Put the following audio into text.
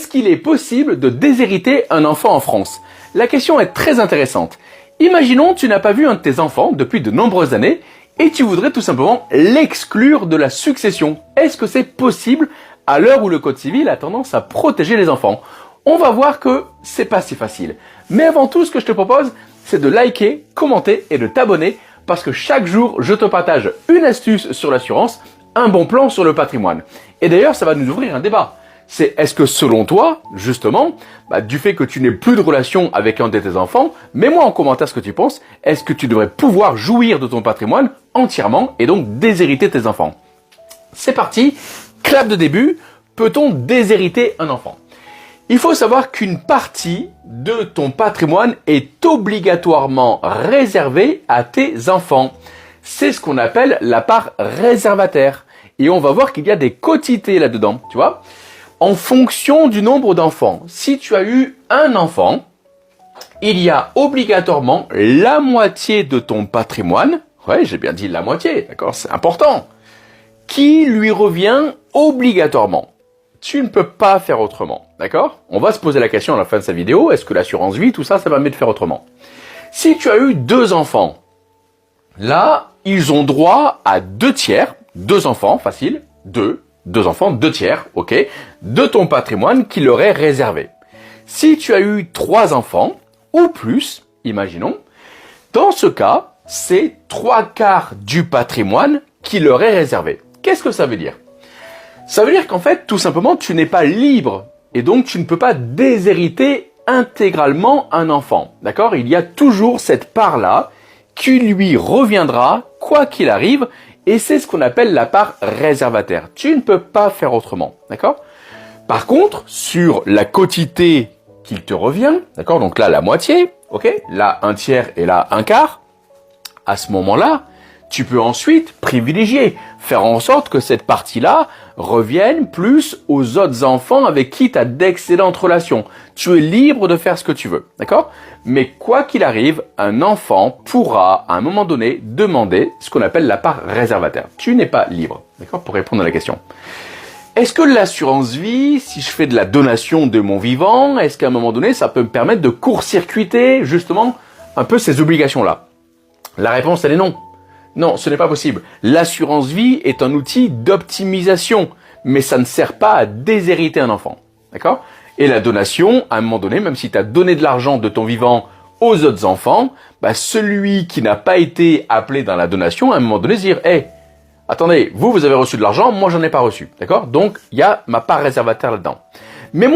qu'il est possible de déshériter un enfant en France? La question est très intéressante. Imaginons que tu n'as pas vu un de tes enfants depuis de nombreuses années et tu voudrais tout simplement l'exclure de la succession. Est-ce que c'est possible à l'heure où le Code civil a tendance à protéger les enfants? On va voir que c'est pas si facile. Mais avant tout, ce que je te propose, c'est de liker, commenter et de t'abonner parce que chaque jour, je te partage une astuce sur l'assurance, un bon plan sur le patrimoine. Et d'ailleurs, ça va nous ouvrir un débat. C'est est-ce que selon toi, justement, du fait que tu n'aies plus de relation avec un de tes enfants, mets-moi en commentaire ce que tu penses, est-ce que tu devrais pouvoir jouir de ton patrimoine entièrement et donc déshériter tes enfants? C'est parti, clap de début, peut-on déshériter un enfant? Il faut savoir qu'une partie de ton patrimoine est obligatoirement réservée à tes enfants. C'est ce qu'on appelle la part réservataire. Et on va voir qu'il y a des quotités là-dedans, tu vois. En fonction du nombre d'enfants, si tu as eu un enfant, il y a obligatoirement la moitié de ton patrimoine, ouais, j'ai bien dit la moitié, d'accord, c'est important, qui lui revient obligatoirement. Tu ne peux pas faire autrement, d'accord? On va se poser la question à la fin de cette vidéo, est-ce que l'assurance vie, tout ça, ça permet de faire autrement? Si tu as eu 2 enfants, là, ils ont droit à 2 tiers, 2 enfants, facile, 2 enfants, 2 tiers, ok, de ton patrimoine qui leur est réservé. Si tu as eu 3 enfants, ou plus, imaginons, dans ce cas, c'est 3/4 du patrimoine qui leur est réservé. Qu'est-ce que ça veut dire? Ça veut dire qu'en fait, tout simplement, tu n'es pas libre et donc tu ne peux pas déshériter intégralement un enfant. D'accord? Il y a toujours cette part-là qui lui reviendra quoi qu'il arrive et c'est ce qu'on appelle la part réservataire. Tu ne peux pas faire autrement. D'accord? Par contre, sur la quotité qui te revient, d'accord? Donc là, la moitié, ok? Là, 1/3 et là, 1/4. À ce moment-là, tu peux ensuite privilégier, faire en sorte que cette partie-là revienne plus aux autres enfants avec qui tu as d'excellentes relations. Tu es libre de faire ce que tu veux, d'accord? Mais quoi qu'il arrive, un enfant pourra, à un moment donné, demander ce qu'on appelle la part réservataire. Tu n'es pas libre, d'accord? Pour répondre à la question. Est-ce que l'assurance vie, si je fais de la donation de mon vivant, est-ce qu'à un moment donné, ça peut me permettre de court-circuiter, justement, un peu ces obligations-là? La réponse, elle est non. Non, ce n'est pas possible. L'assurance vie est un outil d'optimisation, mais ça ne sert pas à déshériter un enfant. D'accord? Et la donation, à un moment donné, même si tu as donné de l'argent de ton vivant aux autres enfants, celui qui n'a pas été appelé dans la donation, à un moment donné, se dire, hey, attendez, vous avez reçu de l'argent, moi j'en ai pas reçu. D'accord? Donc, il y a ma part réservataire là-dedans. Mais